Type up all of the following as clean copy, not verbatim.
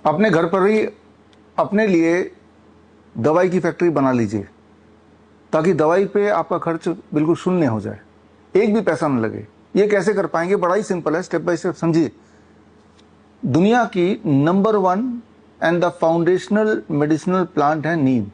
अपने घर पर ही अपने लिए दवाई की फैक्ट्री बना लीजिए, ताकि दवाई पे आपका खर्च बिल्कुल शून्य हो जाए, एक भी पैसा न लगे। ये कैसे कर पाएंगे? बड़ा ही सिंपल है, स्टेप बाय स्टेप समझिए। दुनिया की number 1 and the foundational medicinal plant है नीम।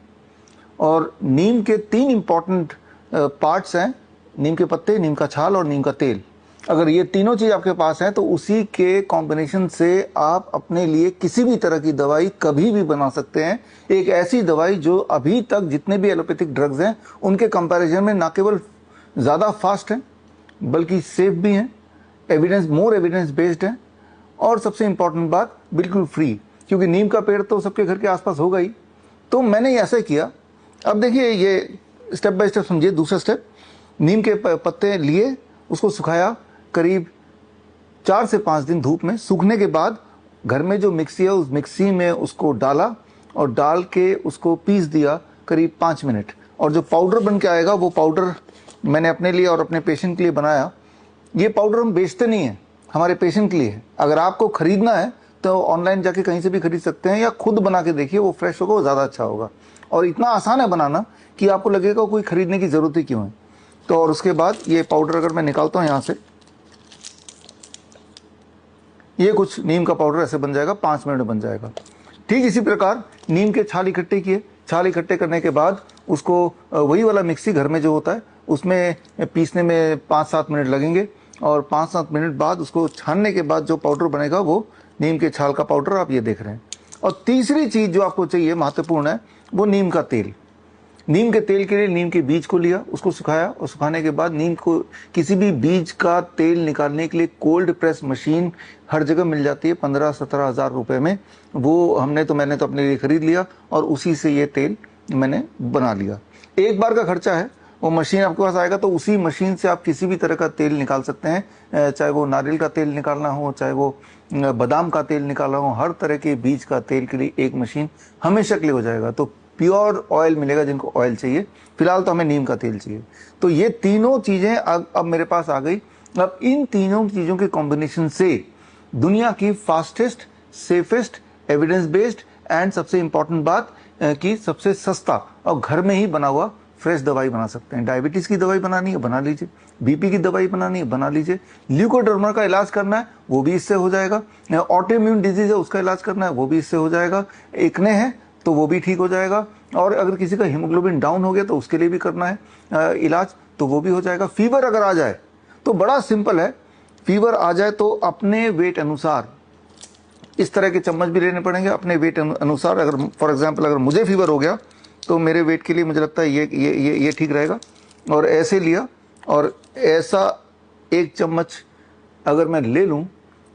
और नीम के 3 इंपॉर्टेंट पार्ट्स हैं, नीम के पत्ते, नीम का छाल और नीम का तेल। अगर ये तीनों चीज आपके पास है तो उसी के कॉम्बिनेशन से आप अपने लिए किसी भी तरह की दवाई कभी भी बना सकते हैं। एक ऐसी दवाई जो अभी तक जितने भी एलोपैथिक ड्रग्स हैं उनके कंपैरिजन में ना केवल ज़्यादा फास्ट है बल्कि सेफ भी हैं, मोर एविडेंस बेस्ड है, और सबसे इंपॉर्टेंट बात बिल्कुल फ्री, क्योंकि नीम का पेड़ तो सबके घर के आसपास होगा ही। तो मैंने ऐसे किया। अब देखिए, ये स्टेप बाय स्टेप समझिए। दूसरा स्टेप, नीम के पत्ते लिए, उसको सुखाया करीब 4 से 5 दिन धूप में। सूखने के बाद घर में जो मिक्सी है उस मिक्सी में उसको डाला और डाल के उसको पीस दिया करीब 5 मिनट। और जो पाउडर बन के आएगा वो पाउडर मैंने अपने लिए और अपने पेशेंट के लिए बनाया। ये पाउडर हम बेचते नहीं हैं, हमारे पेशेंट के लिए है। अगर आपको खरीदना है तो ऑनलाइन जाके कहीं से भी खरीद सकते हैं, या खुद बना के देखिए, वो फ्रेश होगा, वो ज़्यादा अच्छा होगा। और इतना आसान है बनाना कि आपको लगेगा कोई खरीदने की ज़रूरत ही क्यों है। तो और उसके बाद ये पाउडर अगर मैं निकालता हूँ यहाँ से, ये कुछ नीम का पाउडर ऐसे बन जाएगा, 5 मिनट में बन जाएगा। ठीक इसी प्रकार नीम के छाल इकट्ठे किए। छाल इकट्ठे करने के बाद उसको वही वाला मिक्सी घर में जो होता है उसमें पीसने में 5-7 मिनट लगेंगे। और 5-7 मिनट बाद उसको छानने के बाद जो पाउडर बनेगा वो नीम के छाल का पाउडर आप ये देख रहे हैं। और तीसरी चीज़ जो आपको चाहिए, महत्वपूर्ण है, वो नीम का तेल। नीम के तेल के लिए नीम के बीज को लिया, उसको सुखाया, और सुखाने के बाद नीम को, किसी भी बीज का तेल निकालने के लिए कोल्ड प्रेस मशीन हर जगह मिल जाती है 15-17 हज़ार रुपये में। वो मैंने तो अपने लिए खरीद लिया और उसी से ये तेल मैंने बना लिया। एक बार का खर्चा है, वो मशीन आपके पास आएगा तो उसी मशीन से आप किसी भी तरह का तेल निकाल सकते हैं, चाहे वो नारियल का तेल निकालना हो, चाहे वो बादाम का तेल निकालना हो, हर तरह के बीज का तेल के लिए एक मशीन हमेशा के लिए हो जाएगा। तो प्योर ऑयल मिलेगा जिनको ऑयल चाहिए। फिलहाल तो हमें नीम का तेल चाहिए। तो ये तीनों चीज़ें अब मेरे पास आ गई। अब इन तीनों चीज़ों के कॉम्बिनेशन से दुनिया की fastest, safest, evidence based and सबसे इंपॉर्टेंट बात कि सबसे सस्ता और घर में ही बना हुआ फ्रेश दवाई बना सकते हैं। डायबिटीज़ की दवाई बनानी है, बना लीजिए। बीपी की दवाई बनानी है, बना लीजिए। ल्यूकोडर्मा का इलाज करना है, वो भी इससे हो जाएगा। ऑटोइम्यून डिजीज है, उसका इलाज करना है, वो भी इससे हो जाएगा। एक्ने है तो वो भी ठीक हो जाएगा। और अगर किसी का हीमोग्लोबिन डाउन हो गया तो उसके लिए भी करना है इलाज, तो वो भी हो जाएगा। फीवर अगर आ जाए तो बड़ा सिंपल है। फीवर आ जाए तो अपने वेट अनुसार इस तरह के चम्मच भी लेने पड़ेंगे, अपने वेट अनुसार। अगर फॉर एग्जांपल अगर मुझे फीवर हो गया तो मेरे वेट के लिए मुझे लगता है ये ठीक रहेगा। और ऐसे लिया और ऐसा 1 चम्मच अगर मैं ले लूँ,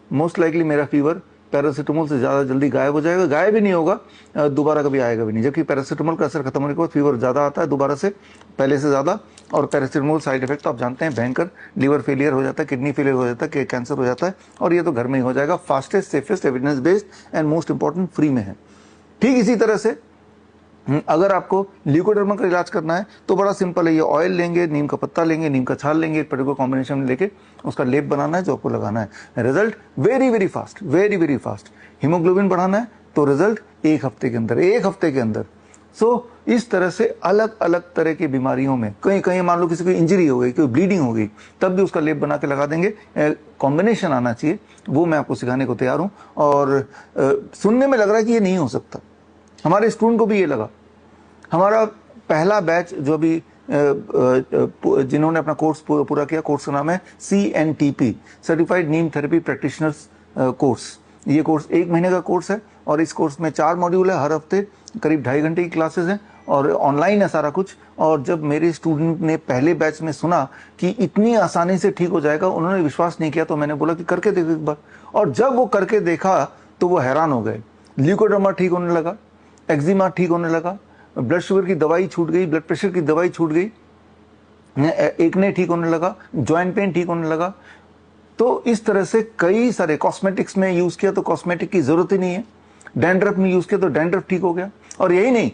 मोस्ट लाइकली मेरा फीवर पैरासीटामोल से ज़्यादा जल्दी गायब हो जाएगा। गायब ही नहीं होगा, दोबारा कभी आएगा भी नहीं। जबकि पैरासीटामोल का असर खत्म होने के बाद फीवर ज़्यादा आता है दोबारा से, पहले से ज़्यादा। और पैरासीटामोल साइड इफेक्ट तो आप जानते हैं भयंकर, लीवर फेलियर हो जाता है, किडनी फेलियर हो जाता है, कैंसर हो जाता है। और ये तो घर में ही हो जाएगा। Fastest, safest, evidence based and most important free में है। ठीक इसी तरह से अगर आपको ल्यूकोडर्मा का इलाज करना है तो बड़ा सिंपल है। ये ऑयल लेंगे, नीम का पत्ता लेंगे, नीम का छाल लेंगे, एक पर्टिकुलर कॉम्बिनेशन में लेके उसका लेप बनाना है जो आपको लगाना है। Result very fast, very fast. Haemoglobin बढ़ाना है तो रिजल्ट 1 हफ्ते के अंदर, 1 हफ्ते के अंदर। सो इस तरह से अलग अलग तरह की बीमारियों में, कहीं मान लो किसी को इंजरी हो गई, कोई ब्लीडिंग हो गई, तब भी उसका लेप बना के लगा देंगे। कॉम्बिनेशन आना चाहिए, वो मैं आपको सिखाने को तैयार हूँ। और सुनने में लग रहा है कि ये नहीं हो सकता, हमारे स्टूडेंट को भी ये लगा। हमारा पहला बैच जो अभी जिन्होंने अपना कोर्स पूरा किया, कोर्स का नाम है CNTP, सर्टिफाइड नीम थेरेपी प्रैक्टिशनर्स कोर्स। ये कोर्स 1 महीने का कोर्स है और इस कोर्स में 4 मॉड्यूल है। हर हफ्ते करीब 2.5 घंटे की क्लासेस हैं और ऑनलाइन है सारा कुछ। और जब मेरे स्टूडेंट ने पहले बैच में सुना कि इतनी आसानी से ठीक हो जाएगा, उन्होंने विश्वास नहीं किया। तो मैंने बोला कि करके देखो एक बार। और जब वो करके देखा तो वो हैरान हो गए। ल्यूकोडर्मा ठीक होने लगा, एक्जिमा ठीक होने लगा, ब्लड शुगर की दवाई छूट गई, ब्लड प्रेशर की दवाई छूट गई, एक्ने ठीक होने लगा, जॉइंट पेन ठीक होने लगा। तो इस तरह से कई सारे, कॉस्मेटिक्स में यूज किया तो कॉस्मेटिक की जरूरत ही नहीं है, डैंड्रफ में यूज किया तो डैंड्रफ ठीक हो गया। और यही नहीं,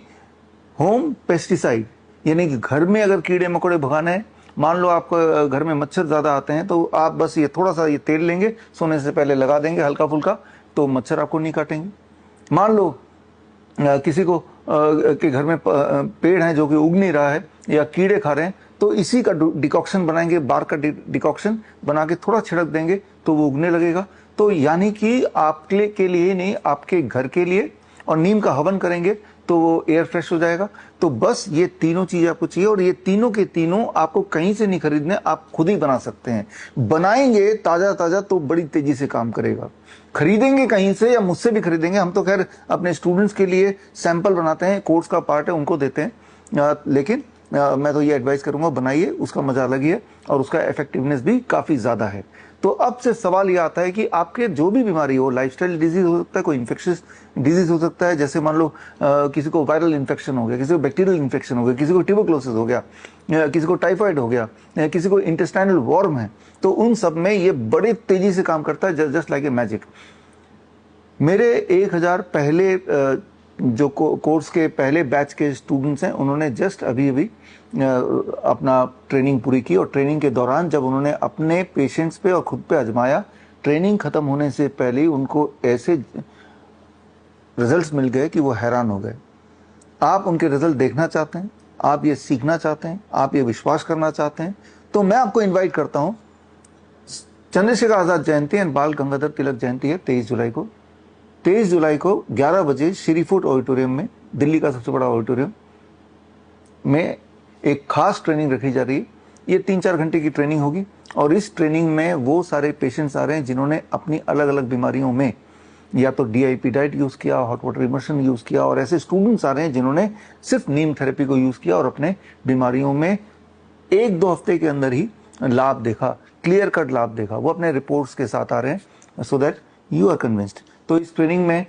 होम पेस्टिसाइड, यानी कि घर में अगर कीड़े मकोड़े भगाने हैं, मान लो आपको घर में मच्छर ज्यादा आते हैं तो आप बस ये थोड़ा सा ये तेल लेंगे, सोने से पहले लगा देंगे हल्का फुल्का, तो मच्छर आपको नहीं काटेंगे। मान लो किसी को के घर में पेड़ है जो कि उग नहीं रहा है या कीड़े खा रहे हैं, तो इसी का डिकॉक्शन बनाएंगे, बार का डिकॉक्शन बना के थोड़ा छिड़क देंगे तो वो उगने लगेगा। तो यानी कि आपके के लिए नहीं, आपके घर के लिए, और नीम का हवन करेंगे तो वो एयर फ्रेश हो जाएगा। तो बस ये तीनों चीजें आपको चाहिए, और ये तीनों के तीनों आपको कहीं से नहीं खरीदने, आप खुद ही बना सकते हैं। बनाएंगे ताजा ताजा तो बड़ी तेजी से काम करेगा। खरीदेंगे कहीं से या मुझसे भी खरीदेंगे, हम तो खैर अपने स्टूडेंट्स के लिए सैंपल बनाते हैं, कोर्स का पार्ट है, उनको देते हैं। लेकिन मैं तो ये एडवाइस करूंगा, बनाइए, उसका मजा अलग ही है और उसका इफेक्टिवनेस भी काफी ज्यादा है। तो अब से सवाल ये आता है कि आपके जो भी बीमारी हो, लाइफस्टाइल डिजीज हो सकता है, कोई इन्फेक्शियस डिजीज हो सकता है, जैसे मान लो किसी को वायरल इन्फेक्शन हो गया, किसी को बैक्टीरियल इन्फेक्शन हो गया, किसी को ट्यूबरक्लोसिस हो गया, किसी को टाइफाइड हो गया, किसी को इंटेस्टाइनल वॉर्म है, तो उन सब में ये बड़ी तेजी से काम करता है, जस्ट लाइक ए मैजिक। मेरे 1000 पहले जो कोर्स के पहले बैच के स्टूडेंट्स हैं, उन्होंने जस्ट अभी अपना ट्रेनिंग पूरी की, और ट्रेनिंग के दौरान जब उन्होंने अपने पेशेंट्स पे और खुद पे आजमाया, ट्रेनिंग खत्म होने से पहले ही उनको ऐसे रिजल्ट्स मिल गए कि वो हैरान हो गए। आप उनके रिजल्ट देखना चाहते हैं, आप ये सीखना चाहते हैं, आप ये विश्वास करना चाहते हैं, तो मैं आपको इन्वाइट करता हूं। चंद्रशेखर आजाद जयंती एंड बाल गंगाधर तिलक जयंती है 23 जुलाई को। 23 जुलाई को 11 बजे श्री फूड ऑडिटोरियम में, दिल्ली का सबसे बड़ा ऑडिटोरियम में, एक खास ट्रेनिंग रखी जा रही है। ये 3-4 घंटे की ट्रेनिंग होगी, और इस ट्रेनिंग में वो सारे पेशेंट्स आ रहे हैं जिन्होंने अपनी अलग अलग बीमारियों में या तो DIP डाइट यूज किया, हॉट वाटर इमर्शन यूज किया, और ऐसे स्टूडेंट्स आ रहे हैं जिन्होंने सिर्फ नीम थेरेपी को यूज किया और अपने बीमारियों में 1-2 हफ्ते के अंदर ही लाभ देखा, क्लियर कट लाभ देखा। वो अपने रिपोर्ट्स के साथ आ रहे हैं, so that you are convinced. तो इस ट्रेनिंग में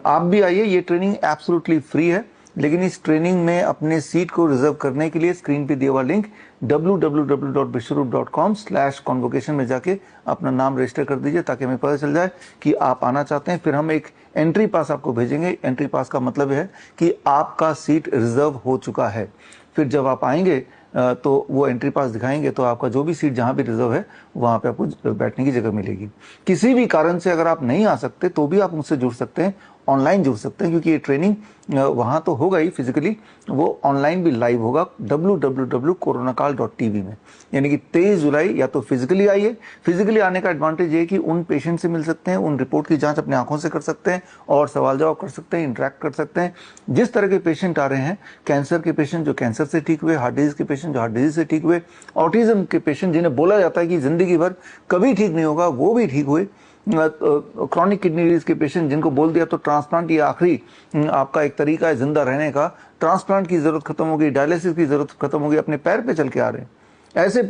आप भी आइए। ये ट्रेनिंग एब्सोल्युटली फ्री है, लेकिन इस ट्रेनिंग में अपने सीट को रिजर्व करने के लिए स्क्रीन पे दिया हुआ लिंक www.bishwarup.com/convocation में जाके अपना नाम रजिस्टर कर दीजिए, ताकि हमें पता चल जाए कि आप आना चाहते हैं। फिर हम एक एंट्री पास आपको भेजेंगे। एंट्री पास का मतलब है कि आपका सीट रिजर्व हो चुका है। फिर जब आप आएंगे तो वो एंट्री पास दिखाएंगे, तो आपका जो भी सीट जहां भी रिजर्व है वहां पे आपको बैठने की जगह मिलेगी। किसी भी कारण से अगर आप नहीं आ सकते तो भी आप मुझसे जुड़ सकते हैं, ऑनलाइन जुड़ सकते हैं, क्योंकि ये ट्रेनिंग वहां तो होगा ही फिजिकली, वो ऑनलाइन भी लाइव होगा www.coronakal.tv में। यानी कि 23 जुलाई या तो फिजिकली आइए। फिजिकली आने का एडवांटेज ये कि उन पेशेंट से मिल सकते हैं, उन रिपोर्ट की जांच अपने आंखों से कर सकते हैं, और सवाल जवाब कर सकते हैं, इंटरेक्ट कर सकते हैं। जिस तरह के पेशेंट आ रहे हैं, कैंसर के पेशेंट जो कैंसर से ठीक हुए, हार्ट डिजीज के पेशेंट जो हार्ट डिजीज से ठीक हुए, ऑटिज्म के पेशेंट जिन्हें बोला जाता है कि जिंदगी भर कभी ठीक नहीं होगा, वो भी ठीक हुए, क्रॉनिक किडनी डिजीज के पेशेंट जिनको बोल दिया तो ट्रांसप्लांट ये आखिरी आपका एक तरीका है जिंदा रहने का, ट्रांसप्लांट की जरूरत खत्म हो गई, डायलिसिस की जरूरत खत्म हो गई, अपने पैर पे चल के आ रहे हैं। ऐसे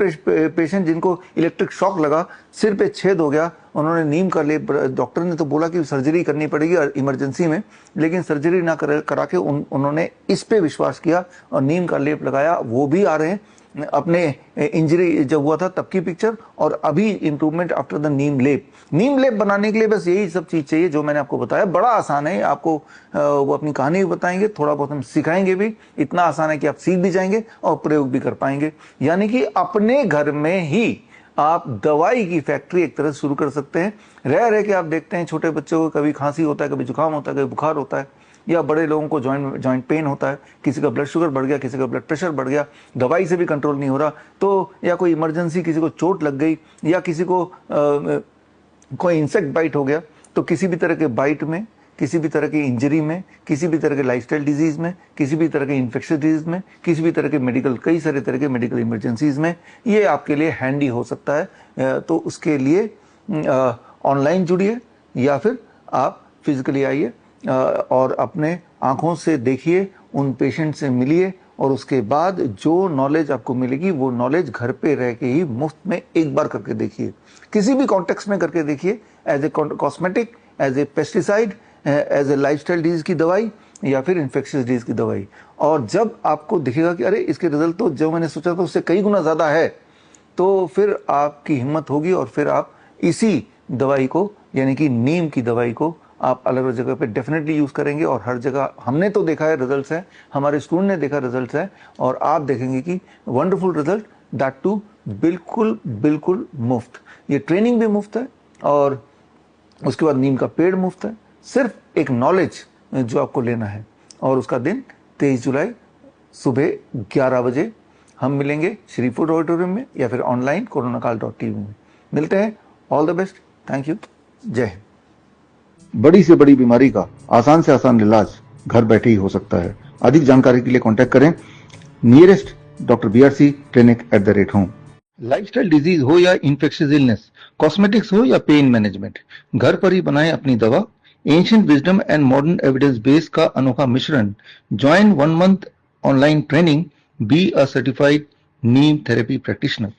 पेशेंट जिनको इलेक्ट्रिक शॉक लगा, सिर पे छेद हो गया, उन्होंने नीम का लेप, डॉक्टर ने तो बोला कि सर्जरी करनी पड़ेगी इमरजेंसी में, लेकिन सर्जरी ना करा के उन्होंने इस पे विश्वास किया और नीम का लेप लगाया, वो भी आ रहे हैं। अपने इंजरी जब हुआ था तब की पिक्चर, और अभी इंप्रूवमेंट आफ्टर द नीम लेप। नीम लेप बनाने के लिए बस यही सब चीज चाहिए जो मैंने आपको बताया। बड़ा आसान है, आपको वो अपनी कहानी भी बताएंगे, थोड़ा बहुत हम सिखाएंगे भी। इतना आसान है कि आप सीख भी जाएंगे और प्रयोग भी कर पाएंगे। यानी कि अपने घर में ही आप दवाई की फैक्ट्री एक तरह से शुरू कर सकते हैं। रह के आप देखते हैं छोटे बच्चों को कभी खांसी होता है, कभी जुकाम होता है, कभी बुखार होता है, या बड़े लोगों को जॉइंट पेन होता है, किसी का ब्लड शुगर बढ़ गया, किसी का ब्लड प्रेशर बढ़ गया, दवाई से भी कंट्रोल नहीं हो रहा, तो या कोई इमरजेंसी, किसी को चोट लग गई, या किसी को कोई इंसेक्ट बाइट हो गया, तो किसी भी तरह के बाइट में, किसी भी तरह की इंजरी में, किसी भी तरह के लाइफस्टाइल डिजीज में, किसी भी तरह के इन्फेक्शियस डिजीज में, किसी भी तरह के मेडिकल, कई सारे तरह के मेडिकल इमरजेंसीज में ये आपके लिए हैंडी हो सकता है। तो उसके लिए ऑनलाइन जुड़िए या फिर आप फिजिकली आइए और अपने आंखों से देखिए, उन पेशेंट से मिलिए, और उसके बाद जो नॉलेज आपको मिलेगी वो नॉलेज घर पे रह के ही मुफ्त में एक बार करके देखिए, किसी भी कॉन्टेक्स्ट में करके देखिए, as a cosmetic, as a pesticide, as a lifestyle disease की दवाई, या फिर इन्फेक्शियस डिजीज की दवाई। और जब आपको दिखेगा कि अरे इसके रिजल्ट तो जो मैंने सोचा था उससे कई गुना ज्यादा है, तो फिर आपकी हिम्मत होगी और फिर आप इसी दवाई को, यानी कि नीम की दवाई को आप अलग अलग जगह पे डेफिनेटली यूज करेंगे। और हर जगह हमने तो देखा है रिजल्ट्स है, हमारे स्टूडेंट ने देखा रिजल्ट्स है, और आप देखेंगे कि वंडरफुल रिजल्ट, दैट टू बिल्कुल बिल्कुल मुफ्त। ये ट्रेनिंग भी मुफ्त है, और उसके बाद नीम का पेड़ मुफ्त है। सिर्फ एक नॉलेज जो आपको लेना है। और उसका दिन 23 जुलाई सुबह 11 बजे हम मिलेंगे श्री फूड ऑडिटोरियम में या फिर ऑनलाइन coronakaal.tv में मिलते हैं। All the best, thank you, जय हिंद। बड़ी से बड़ी बीमारी का आसान से आसान इलाज घर बैठे ही हो सकता है। अधिक जानकारी के लिए कांटेक्ट करें nearest doctor BRC clinic @home। Lifestyle disease हो या इन्फेक्शियस इलनेस, कॉस्मेटिक्स हो या पेन मैनेजमेंट, घर पर ही बनाएं अपनी दवा। Ancient wisdom and modern evidence base का अनोखा मिश्रण। Join 1 month online training, be a certified Neem therapy practitioner.